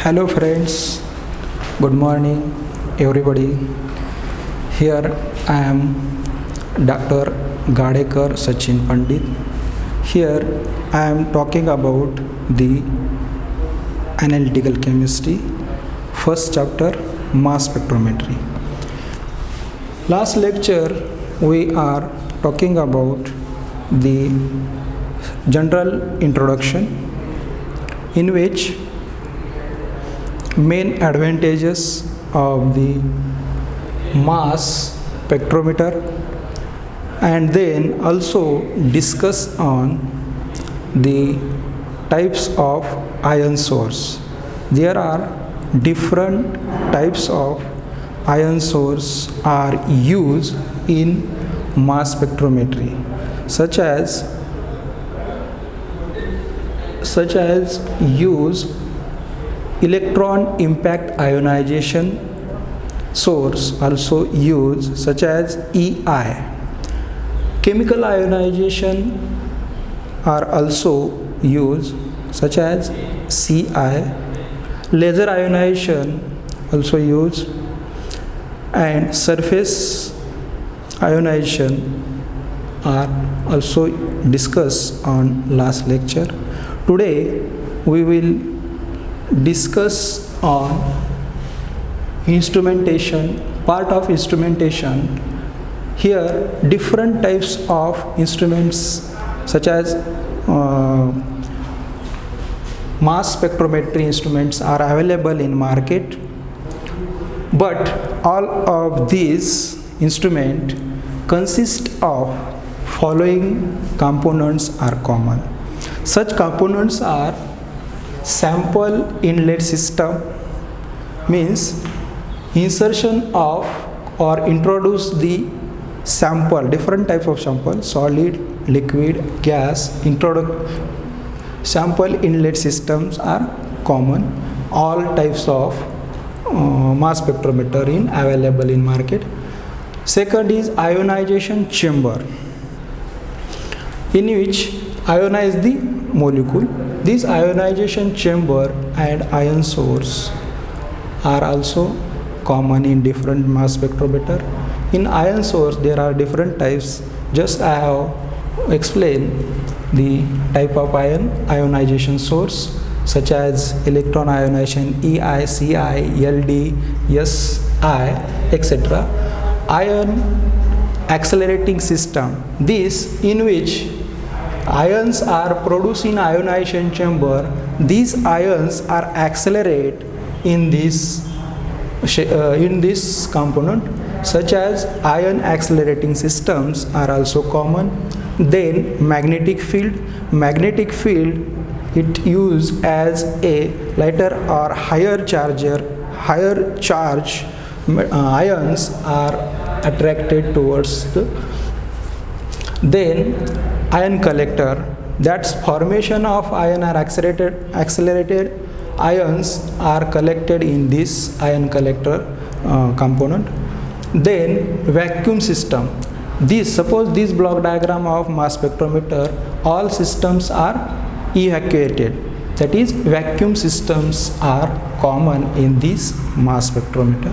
Hello friends, good morning everybody. Here I am Dr. Gadekar Sachin Pandit. Here I am talking about the analytical chemistry, first chapter mass spectrometry. Last lecture we are talking about the general introduction in which main advantages of the mass spectrometer and then also discuss on the types of ion source. There are different types of ion source are used in mass spectrometry such as use electron impact ionization source also used such as EI. Chemical ionization are also used such as CI. Laser ionization also used, and surface ionization are also discussed on last lecture. Today we will discuss on instrumentation, part of instrumentation. Here different types of instruments such as mass spectrometry instruments are available in market, but all of these instruments consist of following components are common. Such components are sample inlet system, means insertion of or introduce the sample, different type of sample, solid, liquid, gas, sample inlet systems are common. All types of mass spectrometer in available in market. Second is ionization chamber, in which ionize the molecule. This ionization chamber and ion source are also common in different mass spectrometer. In ion source there are different types. Just I have explained the type of ionization source such as electron ionization, EI, CI, LD, SI, etc. Ion accelerating system, this in which ions are produced in ionization chamber. These ions are accelerate in this component, such as ion accelerating systems are also common. Then magnetic field it used as a lighter or higher charge ions are attracted towards the. Then ion collector, that's formation of ion are accelerated ions are collected in this ion collector component. Then vacuum system, suppose this block diagram of mass spectrometer, all systems are evacuated, that is vacuum systems are common in this mass spectrometer.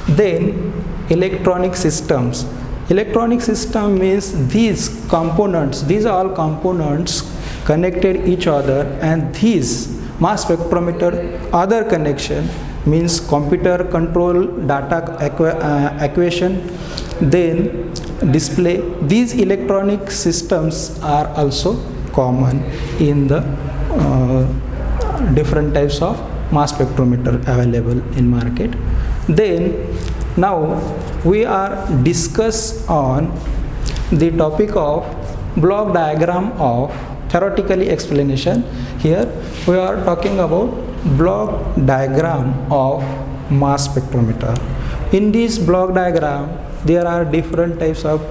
Then electronic systems. Electronic system means these are all components connected each other, and these mass spectrometer other connection means computer control, data acquisition, then display. These electronic systems are also common in the different types of mass spectrometer available in market. Then now we are discuss on the topic of block diagram of theoretically explanation. Here we are talking about block diagram of mass spectrometer. In this block diagram there are different types of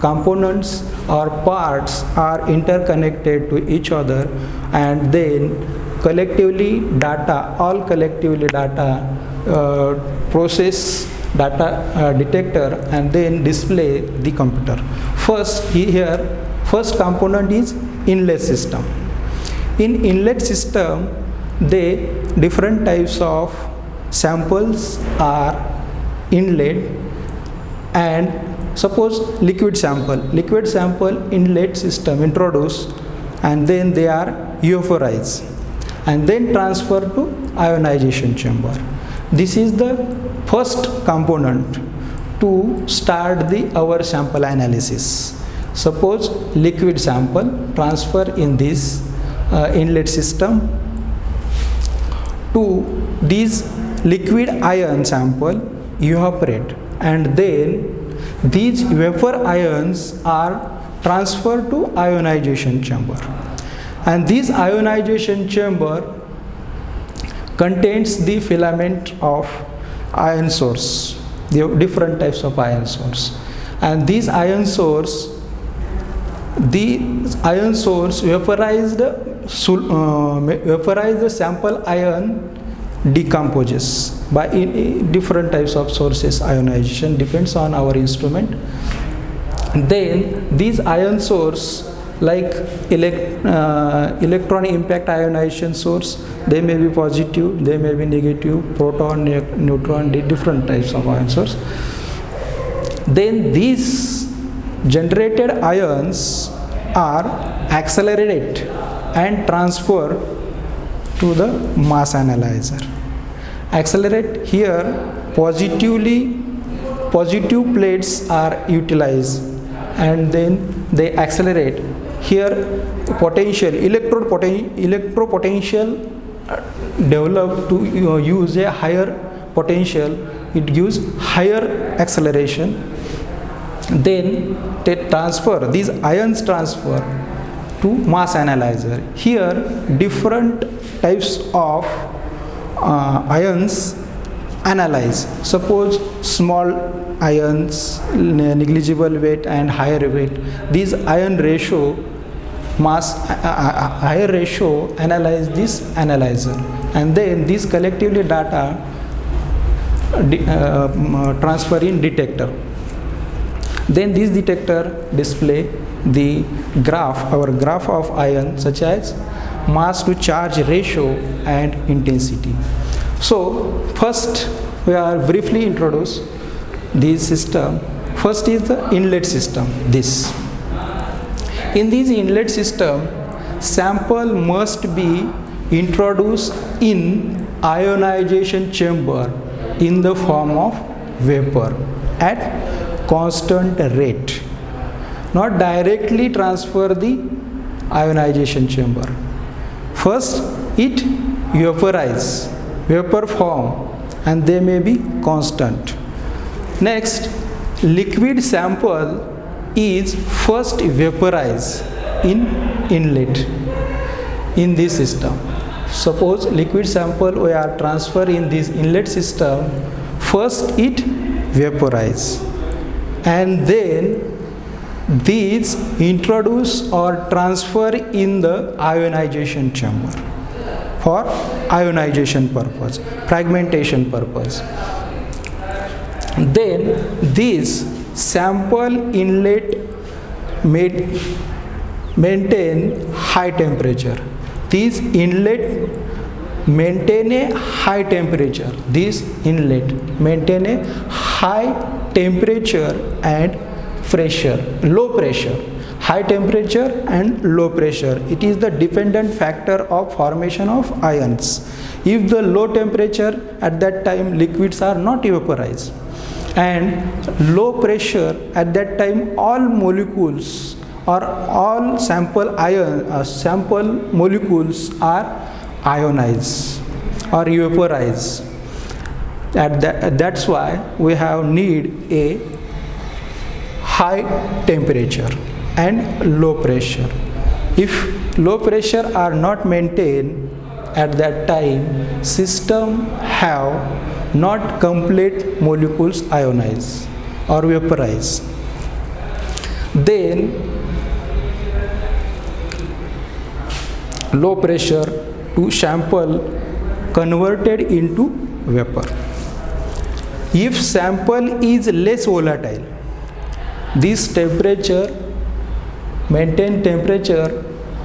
components or parts are interconnected to each other, and then collectively data process data detector and then display the computer. First component is inlet system. In inlet system, they different types of samples are inlet, and suppose liquid sample inlet system introduced, and then they are vaporized and then transferred to ionization chamber. This is the first component to start our sample analysis. Suppose liquid sample transfer in this inlet system to this liquid ion sample evaporate, and then these vapor ions are transferred to ionization chamber, and this ionization chamber contains the filament of ion source, the different types of ion source, and these ion source vaporized the sample ion decomposes by different types of sources. Ionization depends on our instrument. Then these ion source, like electron impact ionization source, they may be positive, they may be negative, proton, neutron, different types of ion source. Then these generated ions are accelerated and transferred to the mass analyzer. Accelerate here, positive plates are utilized, and then they accelerate. Here potential, electro potential developed to use a higher potential, it gives higher acceleration. Then they transfer, these ions transfer to mass analyzer. Here different types of ions analyze. Suppose small ions, negligible weight and higher weight, these ion ratio higher ratio analyze this analyzer, and then these collectively data transfer in detector. Then this detector display the graph, our graph of ion, such as mass to charge ratio and intensity. So first we are briefly introduce this system. First is the inlet system. This in this inlet system, sample must be introduced in ionization chamber in the form of vapor at constant rate, not directly transfer the ionization chamber. First it vaporize, vapor form, and they may be constant. Next, liquid sample is first vaporized in inlet in this system. Suppose liquid sample we are transfer in this inlet system, first it vaporize, and then these introduce or transfer in the ionization chamber for ionization purpose, fragmentation purpose. Then this sample inlet maintain high temperature. These inlet maintain a high temperature. This inlet maintain a high temperature and pressure, low pressure, high temperature and low pressure. It is the dependent factor of formation of ions. If the low temperature, at that time liquids are not vaporized, and low pressure, at that time all molecules or all sample molecules are ionized or vaporized. That's why we have need a high temperature and low pressure. If low pressure are not maintained, at that time system have not complete molecules ionized or vaporized. Then low pressure to sample converted into vapor. If sample is less volatile, this temperature, maintained temperature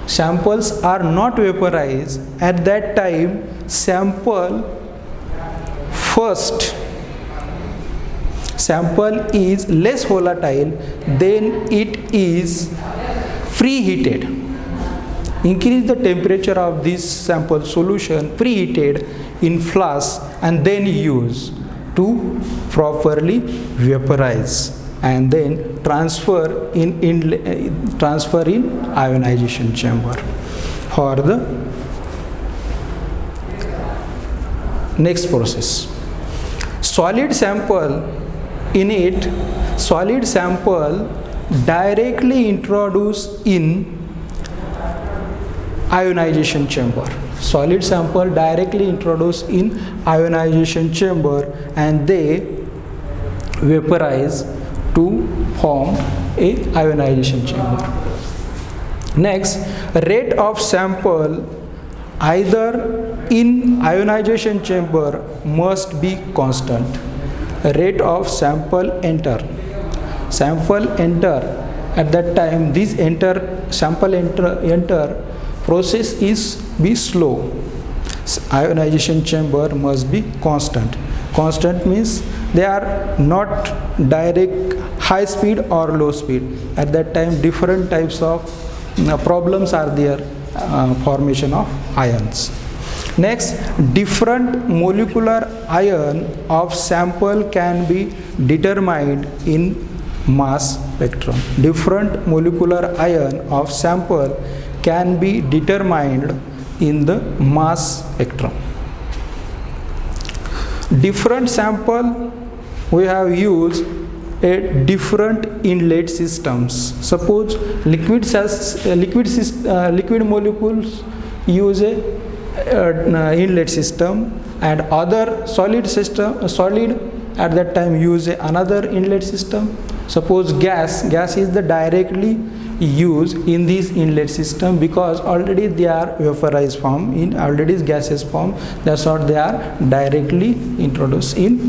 samples are not vaporized, at that time sample is less volatile, then it is preheated. Increase the temperature of this sample solution, preheated in flask, and then use to properly vaporize and then transfer in ionization chamber. For the next process, solid sample directly introduced in ionization chamber. Solid sample directly introduced in ionization chamber and they vaporize to form a ionization chamber. Next, rate of sample either in ionization chamber must be constant. Rate of sample enter at that time this sample enter process is be slow. Ionization chamber must be constant. Constant means they are not direct high speed or low speed. At that time different types of problems are there, formation of ions. Next, different molecular ion of sample can be determined in mass spectrum. Different molecular ion of sample can be determined in the mass spectrum. Different sample we have used a different inlet systems. Suppose liquid molecules use a inlet system and other solid at that time use another inlet system. Suppose gas is the directly used in this inlet system because already they are vaporized form, in already gaseous form, that's what they are directly introduced in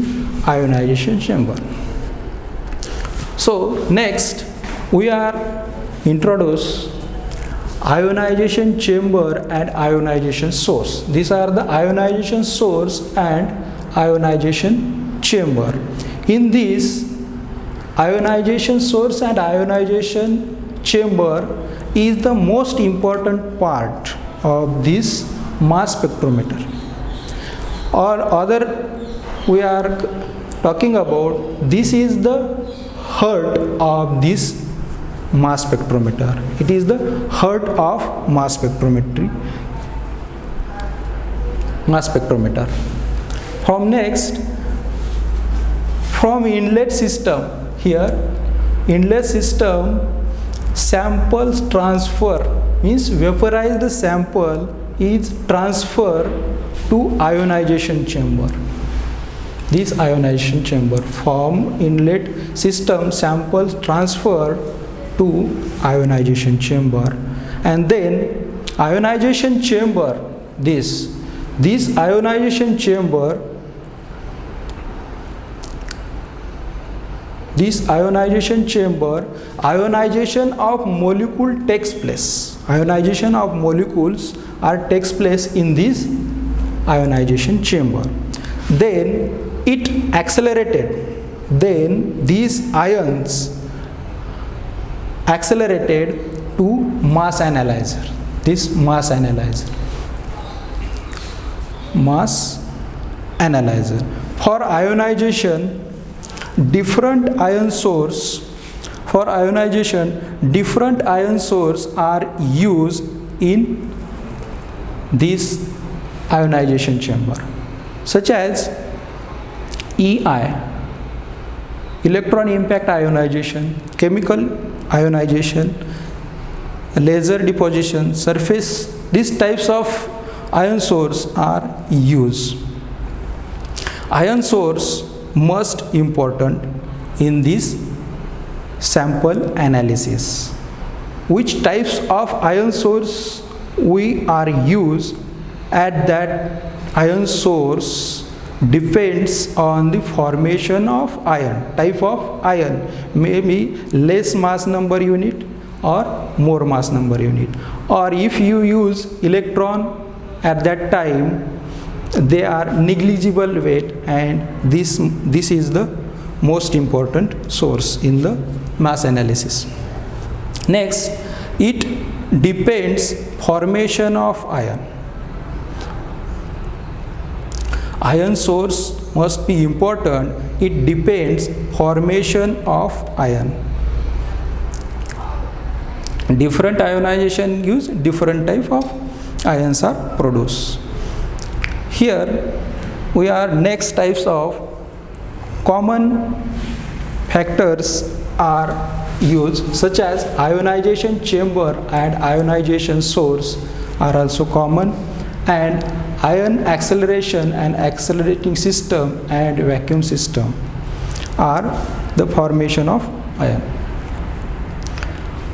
ionization chamber. So next we are introduce ionization chamber and ionization source. These are the ionization source and ionization chamber. In this ionization source and ionization chamber is the most important part of this mass spectrometer. Or other we are talking about, this is the heart of this mass spectrometer. It is the heart of mass spectrometer. From inlet system, here inlet system samples transfer means vaporized sample is transferred to ionization chamber. This ionization chamber from inlet system samples transfer to ionization chamber, and then ionization chamber, this ionization chamber, ionization of molecule takes place. Ionization of molecules takes place in this ionization chamber. Then it accelerated. Then these ions accelerated to mass analyzer. This mass analyzer. For ionization, different ion source are used in this ionization chamber, such as EI, electron impact ionization, chemical ionization, laser deposition, surface. These types of ion source are used. Ion source most important in this sample analysis. Which types of ion source we are used at that ion source depends on the formation of ion, type of ion, maybe less mass number unit or more mass number unit. Or if you use electron at that time, they are negligible weight, and this is the most important source in the mass analysis. Next, it depends formation of ion. Ion source must be important. It depends formation of ion. Different ionization gives different type of ions are produced. Here we are next types of common factors are used, such as ionization chamber and ionization source are also common, and ion acceleration and accelerating system and vacuum system are the formation of ion.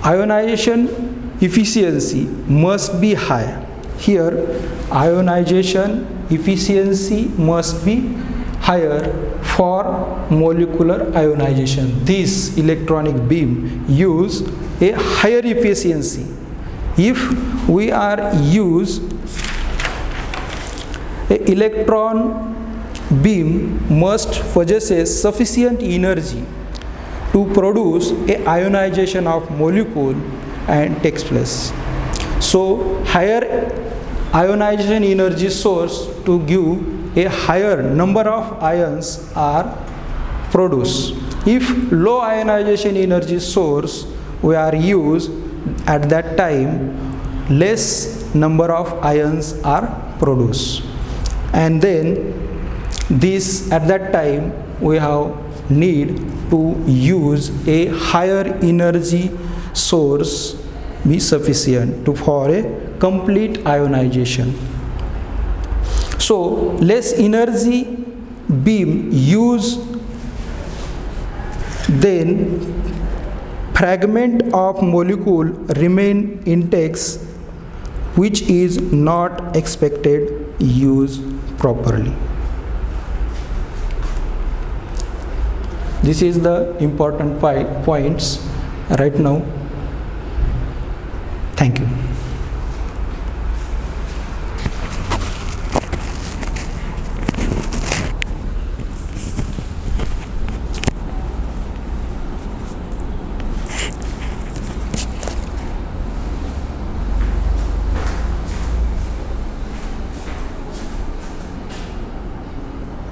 Ionization efficiency must be high. Here ionization efficiency must be higher for molecular ionization. This electronic beam use a higher efficiency. If we are use a electron beam must possesses sufficient energy to produce a ionization of molecule and takes place. So higher ionization energy source to give a higher number of ions are produced. If low ionization energy source we are used, at that time less number of ions are produced, and then this at that time we have need to use a higher energy source be sufficient to for a complete ionization. So less energy beam use, then fragment of molecule remain intact, which is not expected use properly. This is the important points right now. Thank you.